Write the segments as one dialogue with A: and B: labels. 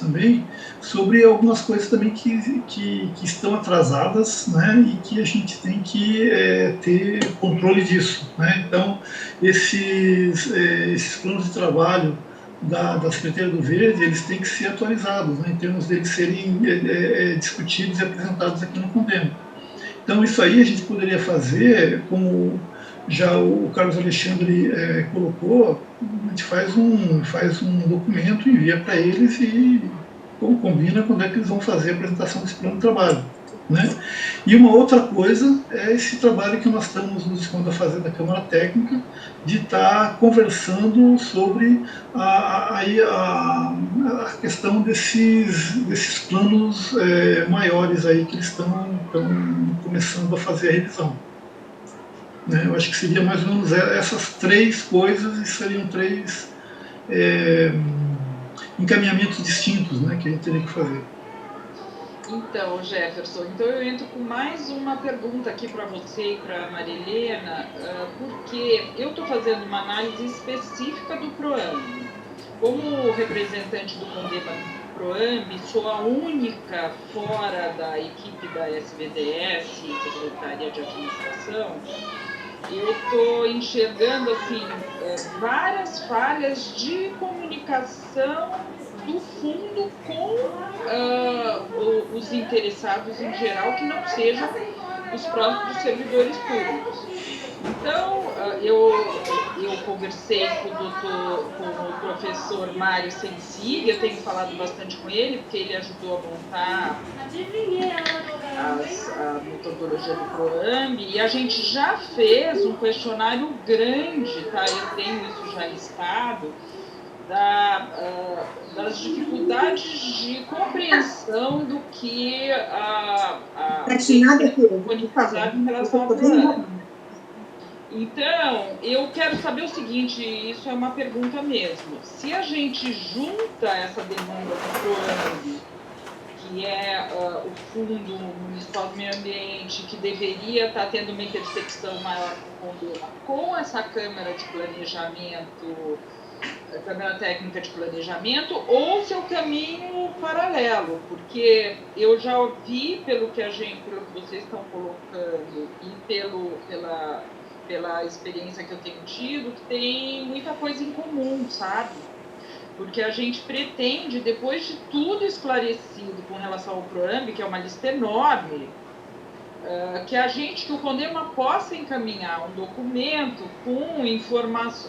A: também, sobre algumas coisas também que estão atrasadas, né, e que a gente tem que ter controle disso, né? Então, esses planos de trabalho da Secretaria do Verde, eles têm que ser atualizados, né, em termos deles serem discutidos e apresentados aqui no Condema. Então, isso aí a gente poderia fazer, como já o Carlos Alexandre colocou, a gente faz um documento, envia para eles e combina quando é que eles vão fazer a apresentação desse plano de trabalho. Né? E uma outra coisa é esse trabalho que nós estamos nos dispondo a fazer da Câmara Técnica, de estar conversando sobre a questão desses planos maiores aí que eles estão começando a fazer a revisão. Né? Eu acho que seria mais ou menos essas três coisas, e seriam três encaminhamentos distintos, né, que a gente teria que fazer.
B: Então, Jefferson, então eu entro com mais uma pergunta aqui para você e para a Marilena, porque eu estou fazendo uma análise específica do PROAMB. Como representante do Condema PROAMB, sou a única fora da equipe da SVDS, Secretaria de Administração. Eu estou enxergando assim, várias falhas de comunicação do fundo com os interessados em geral, que não sejam os próprios servidores públicos. Então, eu conversei com o professor Mário Sensig, eu tenho falado bastante com ele, porque ele ajudou a montar a metodologia do PROAMB, e a gente já fez um questionário grande, tá? Eu tenho isso já listado, das dificuldades de compreensão do que monetizado em relação ao PROAMB. Então, eu quero saber o seguinte, isso é uma pergunta mesmo, se a gente junta essa demanda do PROAMB, que é o Fundo Municipal do Meio Ambiente, que deveria estar tendo uma intersecção maior com o Condema, com essa Câmara de Planejamento, Câmara Técnica de Planejamento, ou seu caminho paralelo, porque eu já ouvi, pelo que vocês estão colocando e pela experiência que eu tenho tido, que tem muita coisa em comum, sabe? Porque a gente pretende, depois de tudo esclarecido com relação ao PROAMB, que é uma lista enorme, que o Condema possa encaminhar um documento com informação,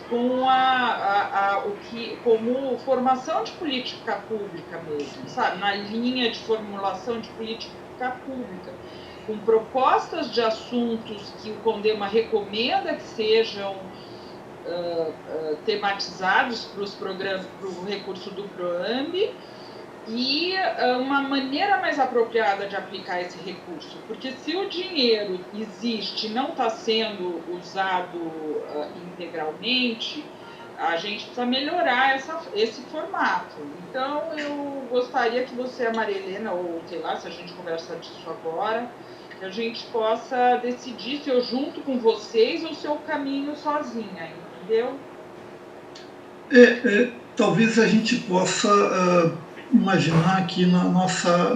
B: como formação de política pública mesmo, sabe? Na linha de formulação de política pública, com propostas de assuntos que o Condema recomenda que sejam tematizados para os programas, para o recurso do PROAMB, e uma maneira mais apropriada de aplicar esse recurso, porque se o dinheiro existe e não está sendo usado integralmente, a gente precisa melhorar esse formato. Então, eu gostaria que você, a Maria Helena, ou sei lá, se a gente conversa disso agora, que a gente possa decidir se eu junto com vocês ou se eu caminho sozinha, entendeu?
A: Talvez a gente possa imaginar que na nossa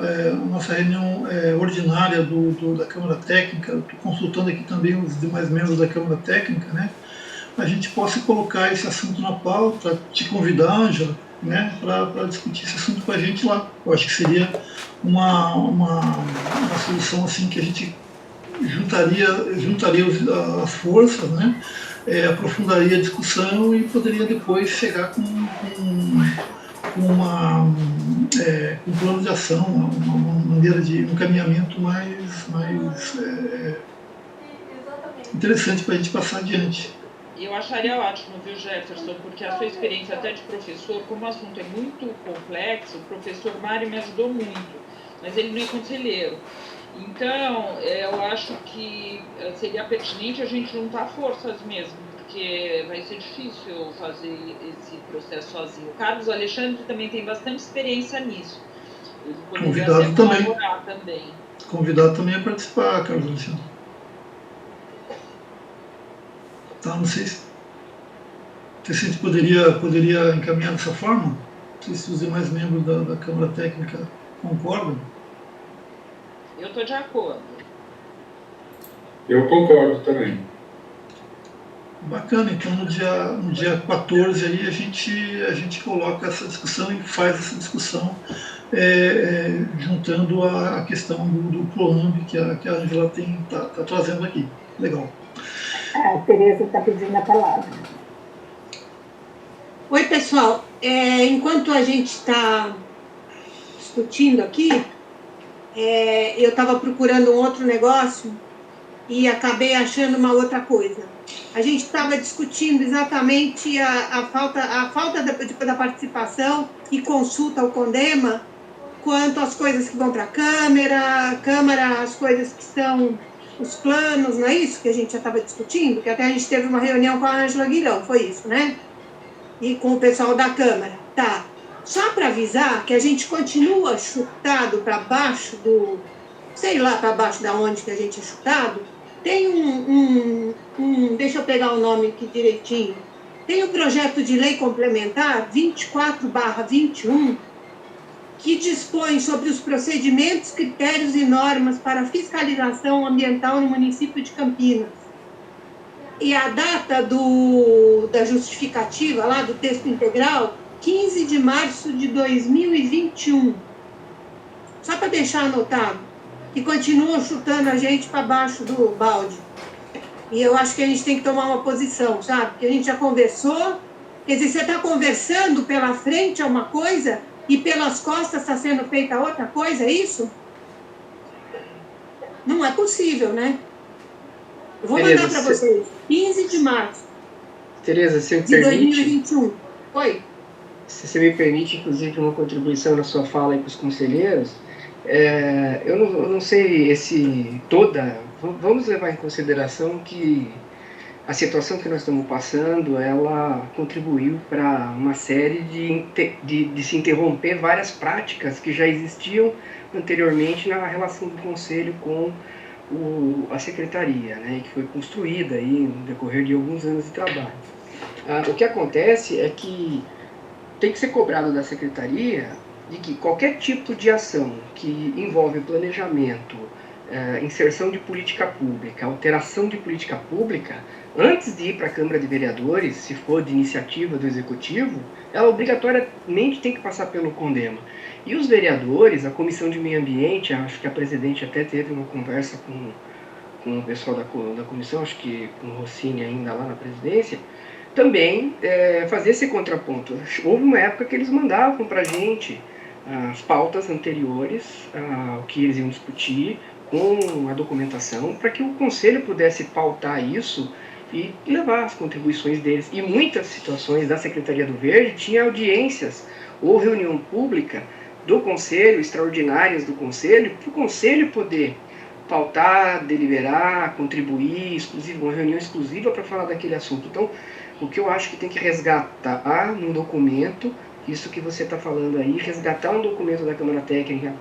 A: reunião ordinária da Câmara Técnica, estou consultando aqui também os demais membros da Câmara Técnica, né, a gente possa colocar esse assunto na pauta, te convidar, Ângela, né, para discutir esse assunto com a gente lá. Eu acho que seria uma solução assim que a gente juntaria as forças, né, aprofundaria a discussão e poderia depois chegar com um plano de ação, uma maneira de encaminhamento mais interessante para a gente passar adiante.
B: Eu acharia ótimo, viu, Jefferson, porque a sua experiência até de professor, como o assunto é muito complexo, o professor Mário me ajudou muito, mas ele não é conselheiro. Então, eu acho que seria pertinente a gente juntar forças mesmo, porque vai ser difícil fazer esse processo sozinho. O Carlos Alexandre também tem bastante experiência nisso. Ele poderia colaborar também.
A: Convidado também a participar, Carlos Alexandre. Tá, não sei se a gente poderia encaminhar dessa forma. sei se os demais membros da Câmara Técnica concordam.
B: Eu estou de acordo.
C: Eu concordo também.
A: Bacana, então no dia 14 aí a gente coloca essa discussão e faz essa discussão juntando a questão do PROAMB que a Ângela está trazendo aqui. Legal.
D: A Tereza está pedindo a palavra.
E: Oi, pessoal. Enquanto a gente está discutindo aqui, eu estava procurando um outro negócio e acabei achando uma outra coisa. A gente estava discutindo exatamente a falta da participação e consulta ao CONDEMA quanto às coisas que vão para a Câmara, as coisas que são os planos, não é isso que a gente já estava discutindo? Que até a gente teve uma reunião com a Ângela Guirão, foi isso, né? E com o pessoal da Câmara. Tá. Só para avisar que a gente continua chutado para baixo sei lá para baixo da onde que a gente é chutado. Tem deixa eu pegar o nome aqui direitinho. Tem o projeto de lei complementar 24/21, que dispõe sobre os procedimentos, critérios e normas para fiscalização ambiental no município de Campinas. E a data da justificativa, lá do texto integral, 15 de março de 2021. Só para deixar anotado. Que continuam chutando a gente para baixo do balde. E eu acho que a gente tem que tomar uma posição, sabe? Porque a gente já conversou. Quer dizer, você está conversando pela frente é uma coisa e pelas costas está sendo feita outra coisa, é isso? Não é possível, né? Eu vou mandar para vocês. 15 de março.
F: Tereza, se me
E: de
F: permite...
E: 2021. Oi?
F: Se você me permite, inclusive, uma contribuição na sua fala aí para os conselheiros, eu não sei vamos levar em consideração que a situação que nós estamos passando, ela contribuiu para uma série de se interromper várias práticas que já existiam anteriormente na relação do Conselho com a Secretaria, né, que foi construída aí no decorrer de alguns anos de trabalho. O que acontece é que tem que ser cobrado da Secretaria de que qualquer tipo de ação que envolve planejamento, inserção de política pública, alteração de política pública, antes de ir para a Câmara de Vereadores, se for de iniciativa do Executivo, ela obrigatoriamente tem que passar pelo CONDEMA. E os vereadores, a Comissão de Meio Ambiente, acho que a presidente até teve uma conversa com o pessoal da comissão, acho que com o Rossini ainda lá na presidência, também fazer esse contraponto. Houve uma época que eles mandavam para a gente as pautas anteriores ao que eles iam discutir com a documentação, para que o Conselho pudesse pautar isso e levar as contribuições deles. E muitas situações da Secretaria do Verde tinha audiências ou reunião pública do Conselho, extraordinárias do Conselho, para o Conselho poder pautar, deliberar, contribuir, uma reunião exclusiva para falar daquele assunto. Então, o que eu acho que tem que resgatar num documento, isso que você está falando aí, resgatar um documento da Câmara Técnica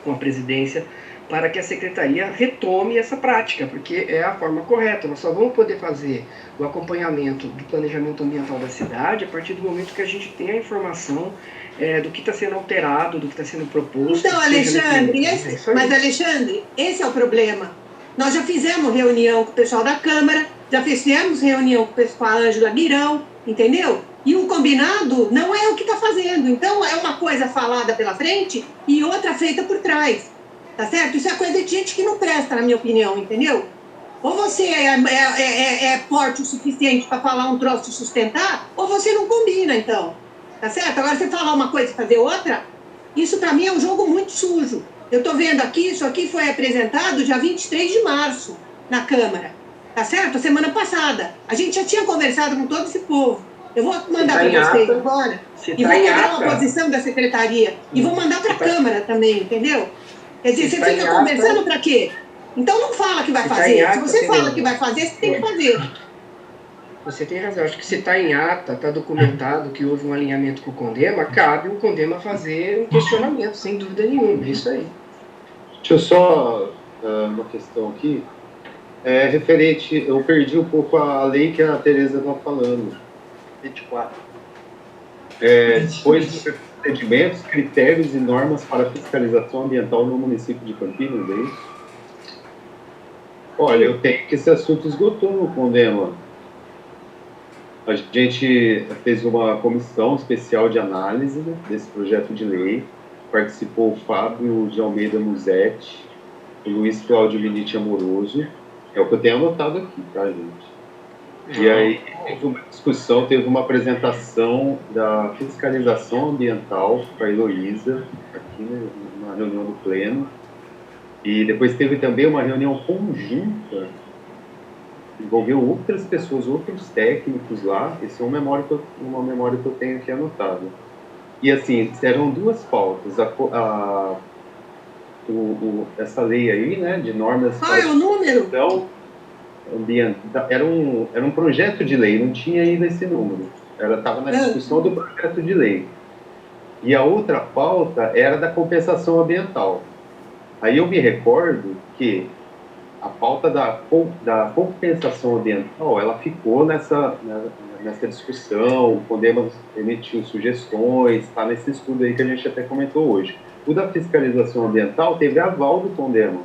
F: com a presidência, para que a Secretaria retome essa prática, porque é a forma correta. Nós só vamos poder fazer o acompanhamento do planejamento ambiental da cidade a partir do momento que a gente tem a informação do que está sendo alterado, do que está sendo proposto.
E: Então, Alexandre, Alexandre, esse é o problema. Nós já fizemos reunião com o pessoal da Câmara, já fizemos reunião com a Ângela Guirão, entendeu? E o combinado não é o que está fazendo. Então, é uma coisa falada pela frente e outra feita por trás. Tá certo? Isso é coisa de gente que não presta, na minha opinião, entendeu? Ou você é forte o suficiente para falar um troço e sustentar, ou você não combina, então. Tá certo? Agora, você falar uma coisa e fazer outra, isso para mim é um jogo muito sujo. Eu estou vendo aqui, isso aqui foi apresentado dia 23 de março na Câmara. Tá certo? A semana passada. A gente já tinha conversado com todo esse povo. Eu vou mandar para vocês agora. E vou mandar uma posição da Secretaria. E vou mandar para a Câmara também, entendeu? Quer dizer, você fica conversando para quê? Então não fala que vai fazer. Se você fala que vai fazer, você tem que fazer.
F: Você tem razão. Acho que se está em ata, está documentado que houve um alinhamento com o CONDEMA, cabe o CONDEMA fazer um questionamento, sem dúvida nenhuma. É isso aí.
G: Deixa eu só uma questão aqui. Referente, eu perdi um pouco a lei que a Tereza estava falando.
A: 24.
G: procedimentos, critérios e normas para fiscalização ambiental no município de Campinas, é isso? Olha, eu tenho que esse assunto esgotou no Condema. A gente fez uma comissão especial de análise desse projeto de lei. Participou o Fábio de Almeida Musetti, o Luiz Cláudio Vinite Amoroso. É o que eu tenho anotado aqui, tá, gente? E aí teve uma discussão, teve uma apresentação da fiscalização ambiental para a Heloísa, aqui na reunião do Pleno. E depois teve também uma reunião conjunta, envolveu outras pessoas, outros técnicos lá. Isso é uma memória que eu tenho aqui anotada. E assim, eram duas pautas. Essa lei aí, né, de normas...
E: Qual é o número?
G: Era um projeto de lei, não tinha ainda esse número. Estava na discussão do projeto de lei. E a outra pauta era da compensação ambiental. Aí eu me recordo que a pauta da compensação ambiental, ela ficou nessa discussão, o Condema emitiu sugestões, está nesse estudo aí que a gente até comentou hoje. O da fiscalização ambiental teve aval do Condema.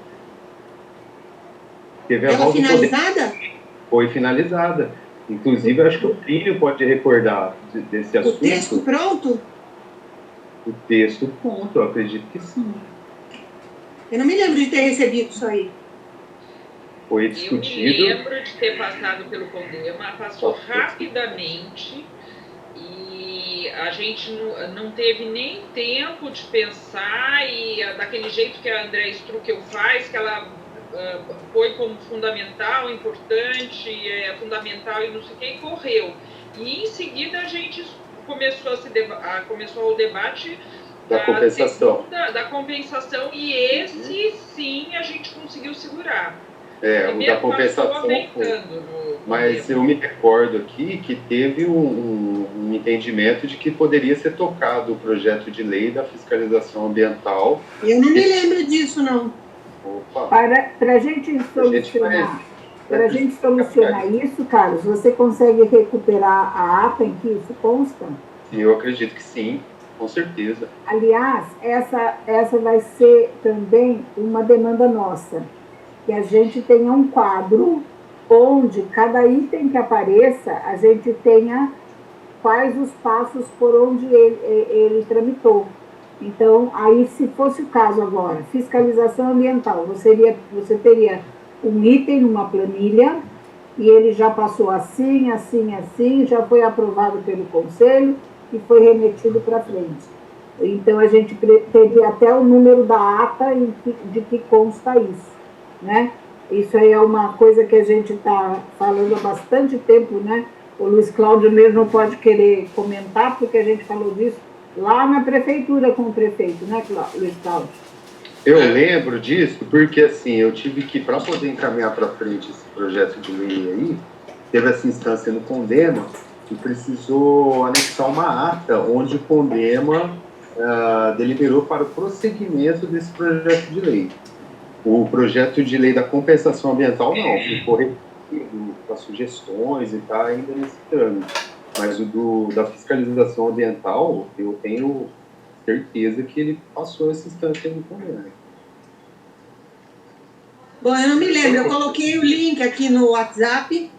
E: Ela finalizada?
G: Foi finalizada. Inclusive, acho que o Plínio pode recordar desse assunto.
E: O texto pronto?
G: O texto pronto, eu acredito que sim.
E: Eu não me lembro de ter recebido isso aí.
G: Foi discutido.
B: Eu me lembro de ter passado pelo Condema, passou rapidamente e a gente não teve nem tempo de pensar e daquele jeito que a Andréa Struckel faz, que ela foi como fundamental, importante, fundamental e não sei o que, e correu. E em seguida a gente começou o debate
G: da compensação.
B: Da compensação, e esse sim a gente conseguiu segurar.
G: O da compensação. Mas eu me recordo aqui que teve um entendimento de que poderia ser tocado o projeto de lei da fiscalização ambiental.
E: Eu não me lembro disso, não.
D: Para a gente solucionar isso, Carlos, você consegue recuperar a ata em que isso consta?
G: Eu acredito que sim, com certeza.
D: Aliás, essa vai ser também uma demanda nossa, que a gente tenha um quadro onde cada item que apareça, a gente tenha quais os passos por onde ele tramitou. Então, aí, se fosse o caso agora, fiscalização ambiental, você teria um item numa planilha e ele já passou assim, assim, assim, já foi aprovado pelo Conselho e foi remetido para frente. Então, a gente teria até o número da ata de que consta isso, né? Isso aí é uma coisa que a gente está falando há bastante tempo, né? O Luiz Cláudio mesmo pode querer comentar, porque a gente falou disso lá na prefeitura com o prefeito, né, Luiz Cláudio?
G: Eu lembro disso porque, assim, eu tive que, para poder encaminhar para frente esse projeto de lei aí, teve essa instância no Condema e precisou anexar uma ata onde o Condema deliberou para o prosseguimento desse projeto de lei. O projeto de lei da compensação ambiental não, ficou repetido com as sugestões e está ainda nesse trâmite. Mas o da fiscalização ambiental, eu tenho certeza que ele passou essa instância no Condema.
E: Bom, eu não me lembro, eu coloquei o link aqui no WhatsApp.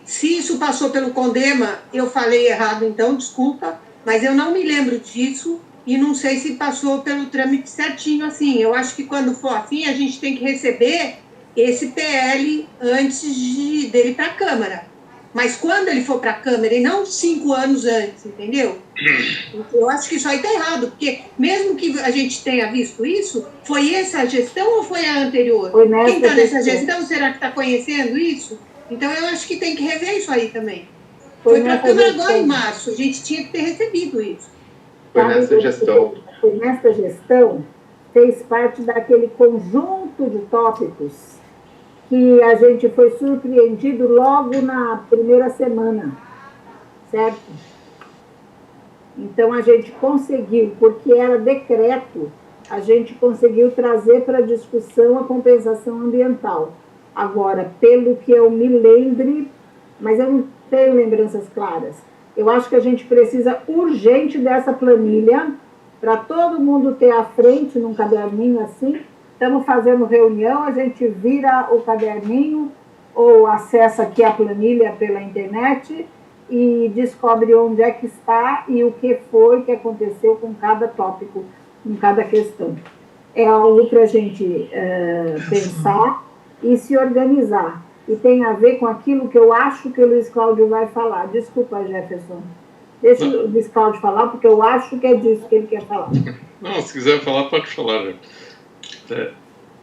E: Se isso passou pelo Condema, eu falei errado, então, desculpa, mas eu não me lembro disso e não sei se passou pelo trâmite certinho assim. Eu acho que quando for assim, a gente tem que receber esse PL antes dele para a Câmara. Mas quando ele for para a Câmara, e não 5 anos antes, entendeu? Eu acho que isso aí está errado, porque mesmo que a gente tenha visto isso, foi essa a gestão ou foi a anterior? Quem está nessa gestão, será que está conhecendo isso? Então eu acho que tem que rever isso aí também. Foi para a Câmara agora em março, a gente tinha que ter recebido isso.
G: Foi nessa gestão.
D: Foi nessa gestão, fez parte daquele conjunto de tópicos que a gente foi surpreendido logo na primeira semana, certo? Então, a gente conseguiu, porque era decreto, a gente conseguiu trazer para discussão a compensação ambiental. Agora, pelo que eu me lembre, mas eu não tenho lembranças claras, eu acho que a gente precisa urgente dessa planilha para todo mundo ter à frente num caderninho assim. Estamos fazendo reunião, a gente vira o caderninho ou acessa aqui a planilha pela internet e descobre onde é que está e o que foi que aconteceu com cada tópico, com cada questão. É algo para a gente pensar e se organizar. E tem a ver com aquilo que eu acho que o Luiz Cláudio vai falar. Desculpa, Jefferson. Deixa o Luiz Cláudio falar, porque eu acho que é disso que ele quer falar.
C: Não, se quiser falar, pode falar.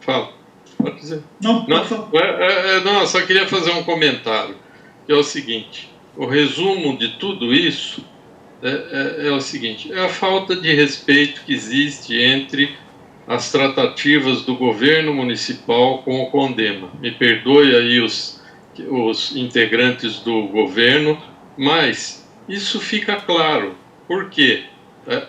C: Fala. Pode dizer.
A: Não,
C: não, eu só queria fazer um comentário, que é o seguinte: o resumo de tudo isso é o seguinte: é a falta de respeito que existe entre as tratativas do governo municipal com o Condema. Me perdoe aí os integrantes do governo, mas isso fica claro. Por quê?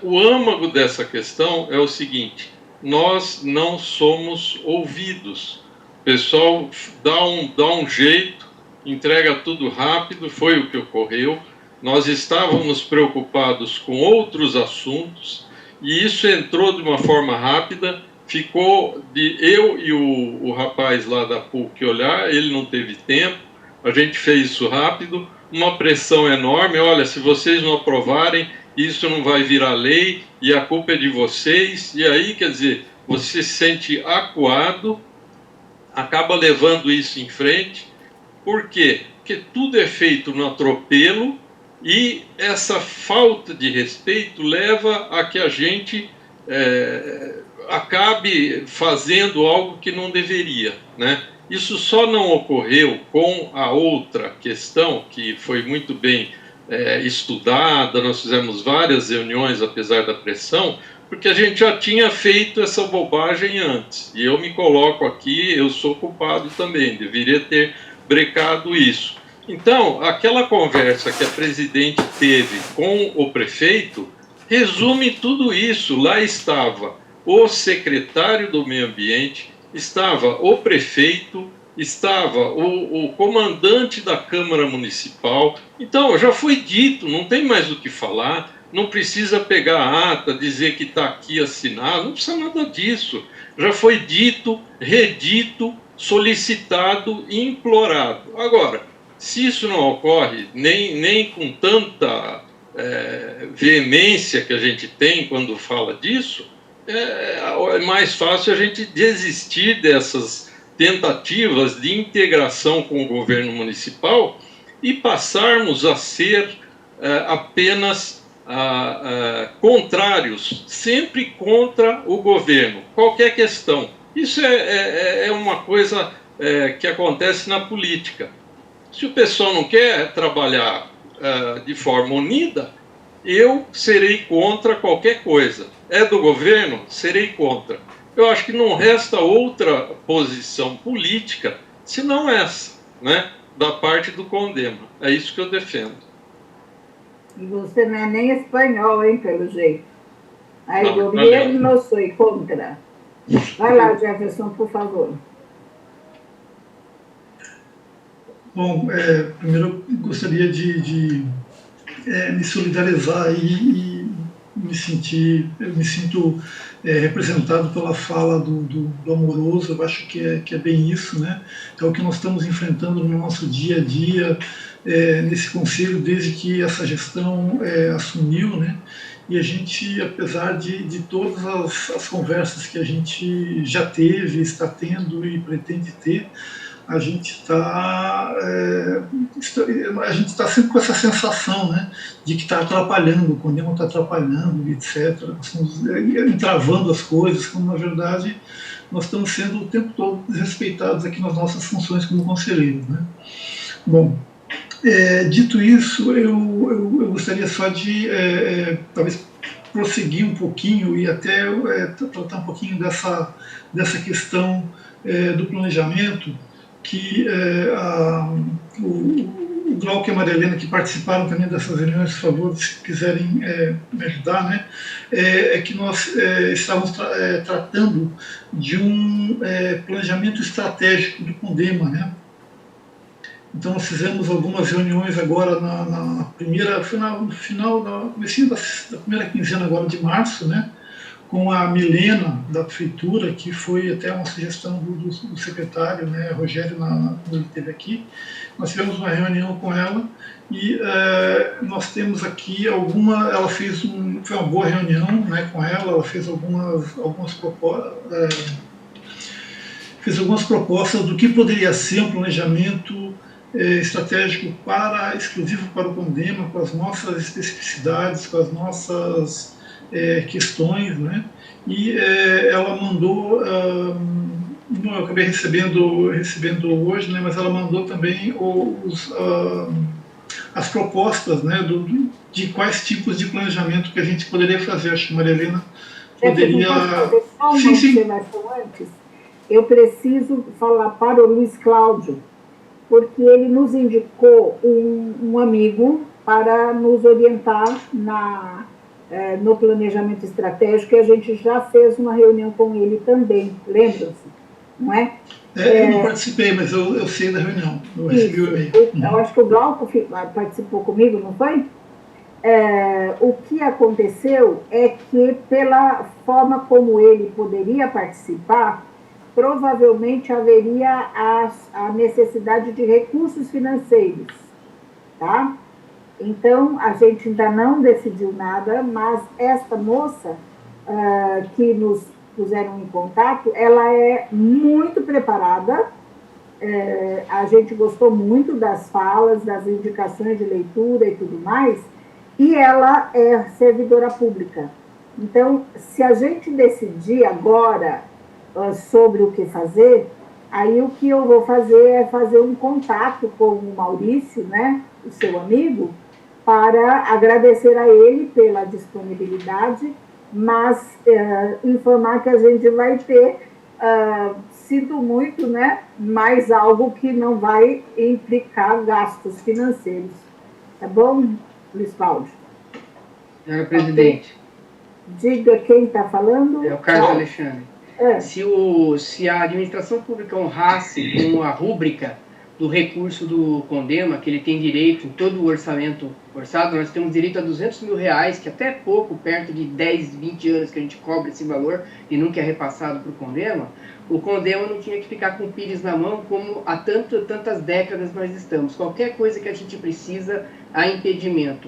C: O âmago dessa questão é o seguinte: nós não somos ouvidos. O pessoal dá um jeito, entrega tudo rápido, foi o que ocorreu. Nós estávamos preocupados com outros assuntos e isso entrou de uma forma rápida, ficou de eu e o rapaz lá da PUC olhar, ele não teve tempo, a gente fez isso rápido, uma pressão enorme: olha, se vocês não aprovarem, isso não vai virar lei e a culpa é de vocês. E aí, quer dizer, você se sente acuado, acaba levando isso em frente. Por quê? Porque tudo é feito no atropelo e essa falta de respeito leva a que a gente acabe fazendo algo que não deveria, né? Isso só não ocorreu com a outra questão, que foi muito bem estudada, nós fizemos várias reuniões apesar da pressão, porque a gente já tinha feito essa bobagem antes, e eu me coloco aqui, eu sou culpado também, deveria ter brecado isso. Então, aquela conversa que a presidente teve com o prefeito resume tudo isso. Lá estava o secretário do meio ambiente, estava o prefeito, estava o comandante da Câmara Municipal. Então, já foi dito, não tem mais o que falar, não precisa pegar a ata, dizer que está aqui assinado, não precisa nada disso. Já foi dito, redito, solicitado e implorado. Agora, se isso não ocorre, nem com tanta veemência que a gente tem quando fala disso, é mais fácil a gente desistir dessas tentativas de integração com o governo municipal e passarmos a ser apenas contrários, sempre contra o governo, qualquer questão. Isso é uma coisa que acontece na política. Se o pessoal não quer trabalhar de forma unida, eu serei contra qualquer coisa. É do governo? Serei contra. Eu acho que não resta outra posição política senão essa, né, da parte do Condema. É isso que eu defendo.
D: E você não é nem espanhol, hein, pelo jeito. Aí o governo não sou contra. Vai lá, Jefferson, por favor.
A: Bom, primeiro eu gostaria de me solidarizar e me sinto representado pela fala do Amoroso. Eu acho que é bem isso, né? É o que nós estamos enfrentando no nosso dia a dia, nesse conselho, desde que essa gestão assumiu, né? E a gente, apesar de todas as conversas que a gente já teve, está tendo e pretende ter, a gente está sempre com essa sensação, né, de que está atrapalhando, o Condema está atrapalhando, etc. Nós estamos entravando as coisas, quando na verdade nós estamos sendo o tempo todo desrespeitados aqui nas nossas funções como conselheiros, né? Bom, dito isso, eu gostaria só de talvez prosseguir um pouquinho e até tratar um pouquinho dessa questão do planejamento, que o Glauco e a Maria Helena, que participaram também dessas reuniões, por favor, se quiserem me ajudar, né? Que nós estávamos tratando de um planejamento estratégico do Condema, né? Então nós fizemos algumas reuniões agora no comecinho da primeira quinzena agora de março, né? com a Milena, da prefeitura, que foi até uma sugestão do secretário, né, Rogério, quando ele esteve aqui. Nós tivemos uma reunião com ela e nós temos aqui ela foi uma boa reunião, né, com ela fez algumas propostas do que poderia ser um planejamento estratégico exclusivo para o Condema, com as nossas especificidades, com as nossas questões, né? E ela mandou, eu acabei recebendo hoje, né? Mas ela mandou também as propostas, né? De quais tipos de planejamento que a gente poderia fazer. Acho que a Maria Helena poderia...
D: Sim. Antes, eu preciso falar para o Luiz Cláudio, porque ele nos indicou um amigo para nos orientar no planejamento estratégico, e a gente já fez uma reunião com ele também, lembram-se, não é?
A: Eu não participei, mas eu sei da reunião, eu recebi o e-mail.
D: Eu acho que o Glauco participou comigo, não foi? O que aconteceu é que, pela forma como ele poderia participar, provavelmente haveria a necessidade de recursos financeiros, tá? Então, a gente ainda não decidiu nada, mas esta moça que nos puseram em contato, ela é muito preparada, a gente gostou muito das falas, das indicações de leitura e tudo mais, e ela é servidora pública. Então, se a gente decidir agora sobre o que fazer, aí o que eu vou fazer é fazer um contato com o Maurício, né, o seu amigo, para agradecer a ele pela disponibilidade, mas informar que a gente vai ter, sinto muito, né, mais algo que não vai implicar gastos financeiros. Tá bom, Luiz Cláudio?
F: Senhora presidente.
D: Diga quem está falando.
F: É o Carlos Alexandre. Se a administração pública honrasse com a rúbrica do recurso do Condema, que ele tem direito em todo o orçamento orçado, nós temos direito a R$200 mil, que até pouco, perto de 10, 20 anos que a gente cobra esse valor e nunca é repassado para o Condema, não tinha que ficar com o pires na mão como há tantas décadas nós estamos. Qualquer coisa que a gente precisa, há impedimento.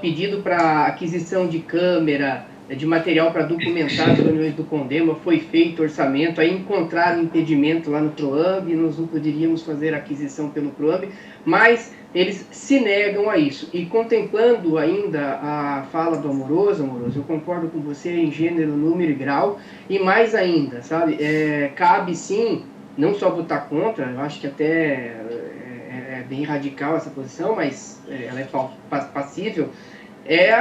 F: Pedido para aquisição de câmera, de material para documentar as reuniões do Condema, foi feito orçamento, aí encontraram impedimento lá no PROAMB, nós não poderíamos fazer a aquisição pelo PROAMB, mas eles se negam a isso. E contemplando ainda a fala do Amoroso, eu concordo com você em gênero, número e grau, e mais ainda, sabe, cabe sim, não só votar contra, eu acho que até é bem radical essa posição, mas ela é passível,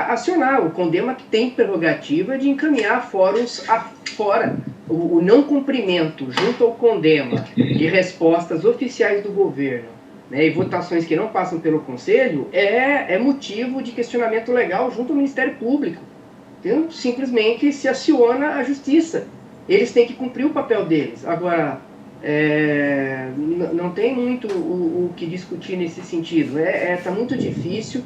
F: acionar. O Condema tem prerrogativa de encaminhar fóruns afora. O não cumprimento junto ao Condema de respostas oficiais do governo, né, e votações que não passam pelo Conselho é motivo de questionamento legal junto ao Ministério Público. Então, simplesmente se aciona a Justiça. Eles têm que cumprir o papel deles. Agora, não tem muito o que discutir nesse sentido. Tá muito difícil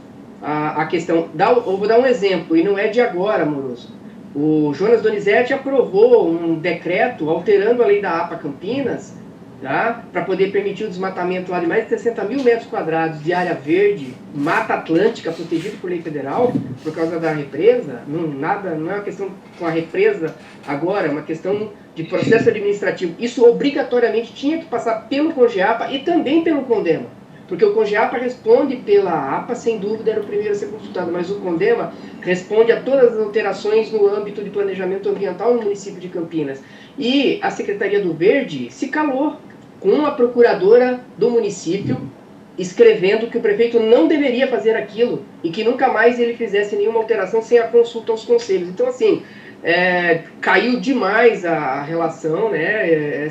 F: a questão. Eu vou dar um exemplo, e não é de agora, Amoroso. O Jonas Donizete aprovou um decreto alterando a lei da APA Campinas, tá, para poder permitir o desmatamento lá de mais de 60 mil metros quadrados de área verde, Mata Atlântica, protegido por lei federal, por causa da represa. Não é uma questão com a represa agora, é uma questão de processo administrativo. Isso obrigatoriamente tinha que passar pelo CONGEAPA e também pelo Condema, porque o CONGEAPA responde pela APA, sem dúvida era o primeiro a ser consultado, mas o Condema responde a todas as alterações no âmbito de planejamento ambiental no município de Campinas. E a Secretaria do Verde se calou com a procuradora do município, escrevendo que o prefeito não deveria fazer aquilo e que nunca mais ele fizesse nenhuma alteração sem a consulta aos conselhos. Então, assim, caiu demais a relação, né?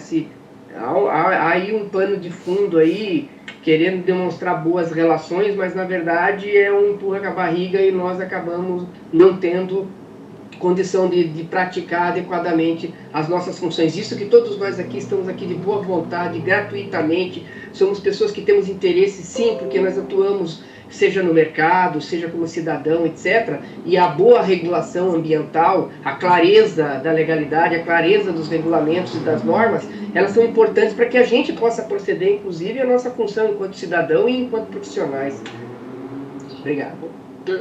F: Há aí um pano de fundo aí, querendo demonstrar boas relações, mas na verdade é um empurra com a barriga e nós acabamos não tendo condição de praticar adequadamente as nossas funções. Isso que todos nós aqui estamos aqui de boa vontade, gratuitamente, somos pessoas que temos interesse sim, porque nós atuamos seja no mercado, seja como cidadão, etc., e a boa regulação ambiental, a clareza da legalidade, a clareza dos regulamentos e das normas, elas são importantes para que a gente possa proceder, inclusive, a nossa função enquanto cidadão e enquanto profissionais. Obrigado.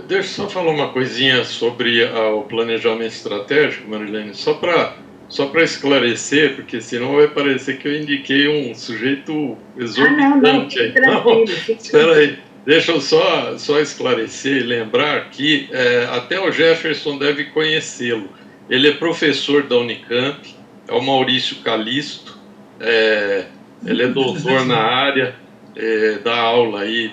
C: Deixa eu só falar uma coisinha sobre o planejamento estratégico, Marilene, só para esclarecer, porque senão vai parecer que eu indiquei um sujeito exorbitante. Não, espera aí. Deixa eu só esclarecer e lembrar que até o Jefferson deve conhecê-lo. Ele é professor da Unicamp, é o Maurício Calisto, ele é doutor na área, dá aula aí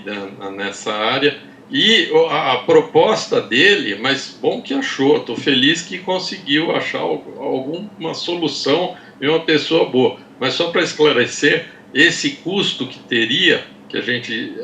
C: nessa área. E a proposta dele, mas bom que achou, estou feliz que conseguiu achar alguma solução em uma pessoa boa. Mas só para esclarecer, esse custo que teria, que a gente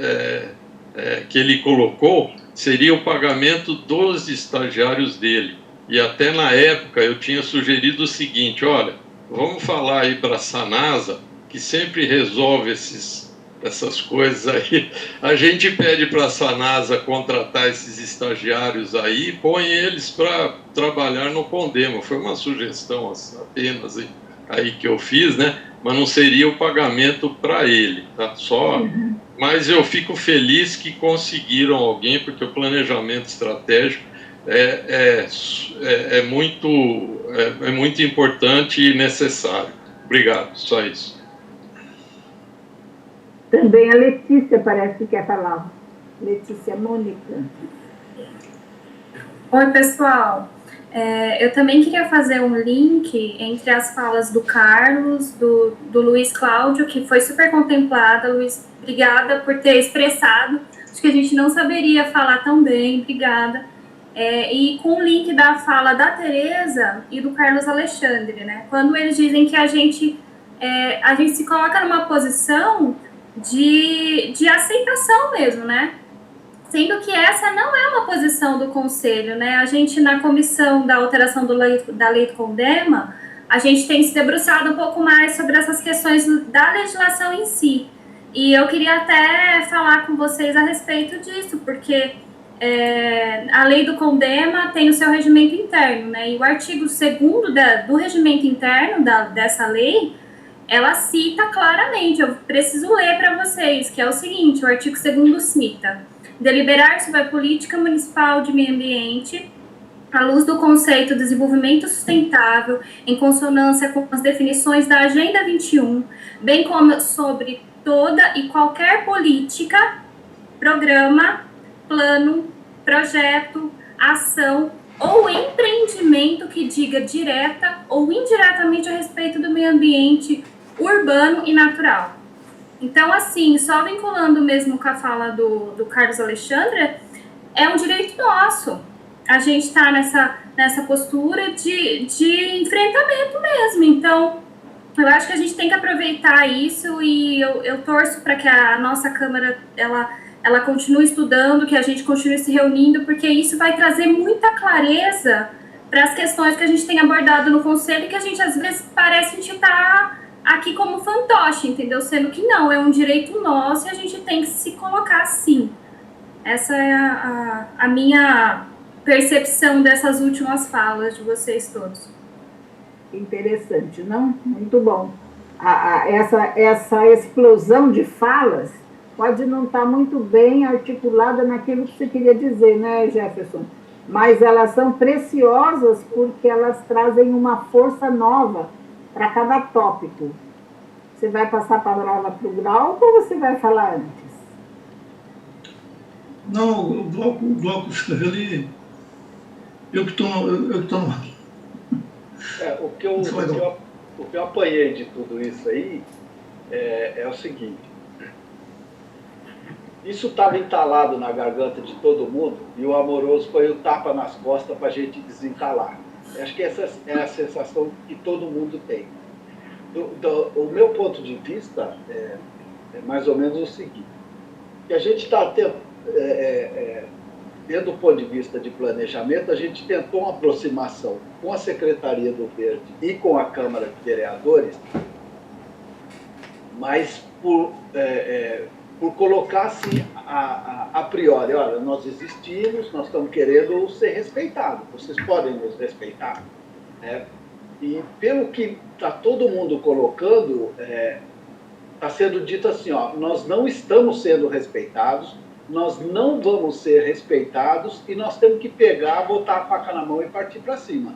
C: que ele colocou, seria o pagamento dos estagiários dele. E até na época eu tinha sugerido o seguinte: olha, vamos falar aí para a Sanasa, que sempre resolve essas coisas aí. A gente pede para a Sanasa contratar esses estagiários aí e põe eles para trabalhar no Condema. Foi uma sugestão apenas aí que eu fiz, né? Mas não seria o pagamento para ele, tá? Só. Mas eu fico feliz que conseguiram alguém, porque o planejamento estratégico é muito importante e necessário. Obrigado, só isso.
D: Também a Letícia parece que quer falar. Letícia Mônica.
H: Oi, pessoal. Eu também queria fazer um link entre as falas do Carlos, do Luiz Cláudio, que foi super contemplada. Luiz, obrigada por ter expressado. Acho que a gente não saberia falar tão bem, obrigada. E com o link da fala da Tereza e do Carlos Alexandre, né? Quando eles dizem que a gente se coloca numa posição de aceitação mesmo, né? Sendo que essa não é uma posição do Conselho, né? A gente, na comissão da alteração da lei do Condema, a gente tem se debruçado um pouco mais sobre essas questões da legislação em si. E eu queria até falar com vocês a respeito disso, porque a lei do Condema tem o seu regimento interno, né? E o artigo 2º do regimento interno dessa lei, ela cita claramente, eu preciso ler para vocês, que é o seguinte: o artigo 2º cita: deliberar sobre a política municipal de meio ambiente à luz do conceito de desenvolvimento sustentável, em consonância com as definições da Agenda 21, bem como sobre toda e qualquer política, programa, plano, projeto, ação ou empreendimento que diga direta ou indiretamente a respeito do meio ambiente urbano e natural. Então, assim, só vinculando mesmo com a fala do Carlos Alexandre, é um direito nosso. A gente está nessa postura de enfrentamento mesmo. Então, eu acho que a gente tem que aproveitar isso e eu torço para que a nossa Câmara ela continue estudando, que a gente continue se reunindo, porque isso vai trazer muita clareza para as questões que a gente tem abordado no Conselho, que a gente às vezes parece que a gente está aqui como fantoche, entendeu? Sendo que não, é um direito nosso e a gente tem que se colocar assim. Essa é a minha percepção dessas últimas falas de vocês todos.
D: Interessante, não? Muito bom. Essa explosão de falas pode não estar muito bem articulada naquilo que você queria dizer, né, Jefferson? Mas elas são preciosas porque elas trazem uma força nova para cada tópico. Você vai passar a palavra para o Glauco ou você vai falar antes?
A: Não, o Glauco escreveu ali. Eu que estou no...
I: O que eu apanhei de tudo isso aí é o seguinte: isso estava entalado na garganta de todo mundo e o Amoroso foi o tapa nas costas para a gente desentalar. Acho que essa é a sensação que todo mundo tem. O meu ponto de vista é mais ou menos o seguinte: que a gente está tendo, do ponto de vista de planejamento, a gente tentou uma aproximação com a Secretaria do Verde e com a Câmara de Vereadores, mas por colocar assim a priori, olha, nós existimos, nós estamos querendo ser respeitados, vocês podem nos respeitar, né? E pelo que está todo mundo colocando, está sendo dito assim, ó, nós não estamos sendo respeitados, nós não vamos ser respeitados e nós temos que pegar, botar a faca na mão e partir para cima.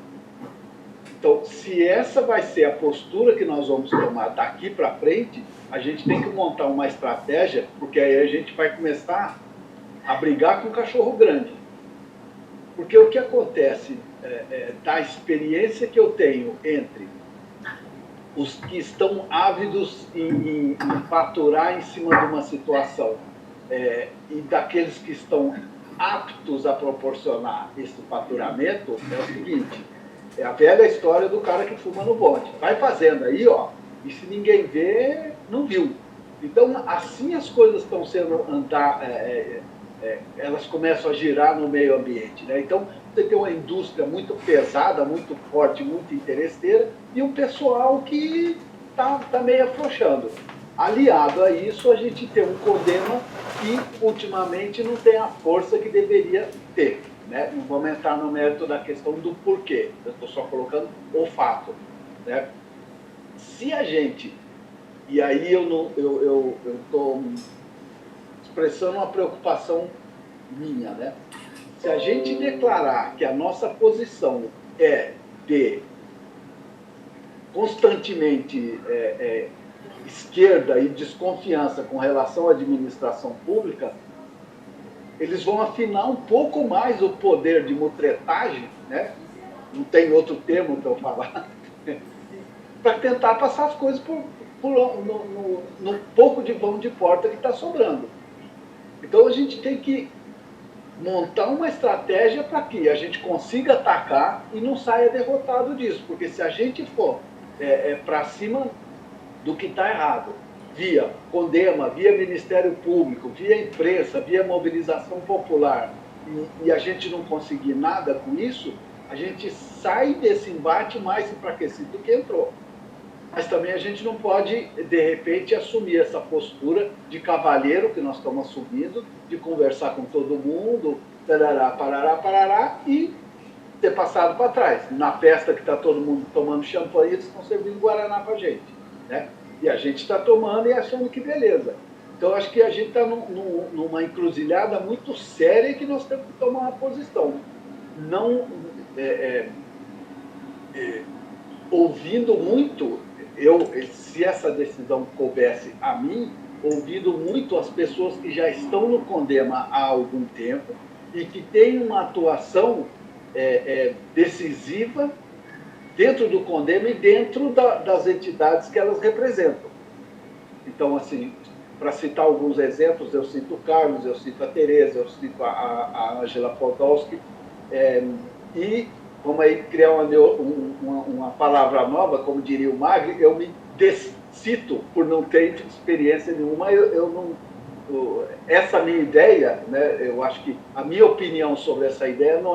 I: Então, se essa vai ser a postura que nós vamos tomar daqui para frente, a gente tem que montar uma estratégia, porque aí a gente vai começar a brigar com o cachorro grande. Porque o que acontece da experiência que eu tenho entre os que estão ávidos em faturar em cima de uma situação e daqueles que estão aptos a proporcionar esse faturamento, é o seguinte: é a velha história do cara que fuma no bonde. Vai fazendo aí, ó, e se ninguém vê, não viu. Então, assim as coisas estão sendo elas começam a girar no meio ambiente, né? Então, você tem uma indústria muito pesada, muito forte, muito interesseira, e um pessoal que tá meio afrouxando. Aliado a isso, a gente tem um CONDEMA que, ultimamente, não tem a força que deveria ter, né? Não vamos entrar no mérito da questão do porquê, eu estou só colocando o fato, né? Se a gente, e aí eu estou expressando uma preocupação minha, né? Se a gente declarar que a nossa posição é de constantemente esquerda e desconfiança com relação à administração pública, eles vão afinar um pouco mais o poder de mutretagem, né? Não tem outro termo para eu falar, para tentar passar as coisas no pouco de vão de porta que está sobrando. Então a gente tem que montar uma estratégia para que a gente consiga atacar e não saia derrotado disso, porque se a gente for para cima do que está errado, via CONDEMA, via Ministério Público, via imprensa, via mobilização popular, e a gente não conseguir nada com isso, a gente sai desse embate mais enfraquecido do que entrou. Mas também a gente não pode, de repente, assumir essa postura de cavalheiro que nós estamos assumindo, de conversar com todo mundo, parará, parará, parará, e ter passado para trás. Na festa que está todo mundo tomando champanhe, eles estão servindo Guaraná para a gente, né? E a gente está tomando e achando que beleza. Então, acho que a gente está numa encruzilhada muito séria que nós temos que tomar uma posição. Não ouvindo muito, se essa decisão coubesse a mim, ouvindo muito as pessoas que já estão no CONDEMA há algum tempo e que têm uma atuação decisiva dentro do CONDEMA e dentro das entidades que elas representam. Então, assim, para citar alguns exemplos, eu cito o Carlos, eu cito a Tereza, eu cito a Angela Podolski, e vamos aí criar uma palavra nova, como diria o Magri, eu me descito por não ter experiência nenhuma, essa minha ideia, né, eu acho que a minha opinião sobre essa ideia não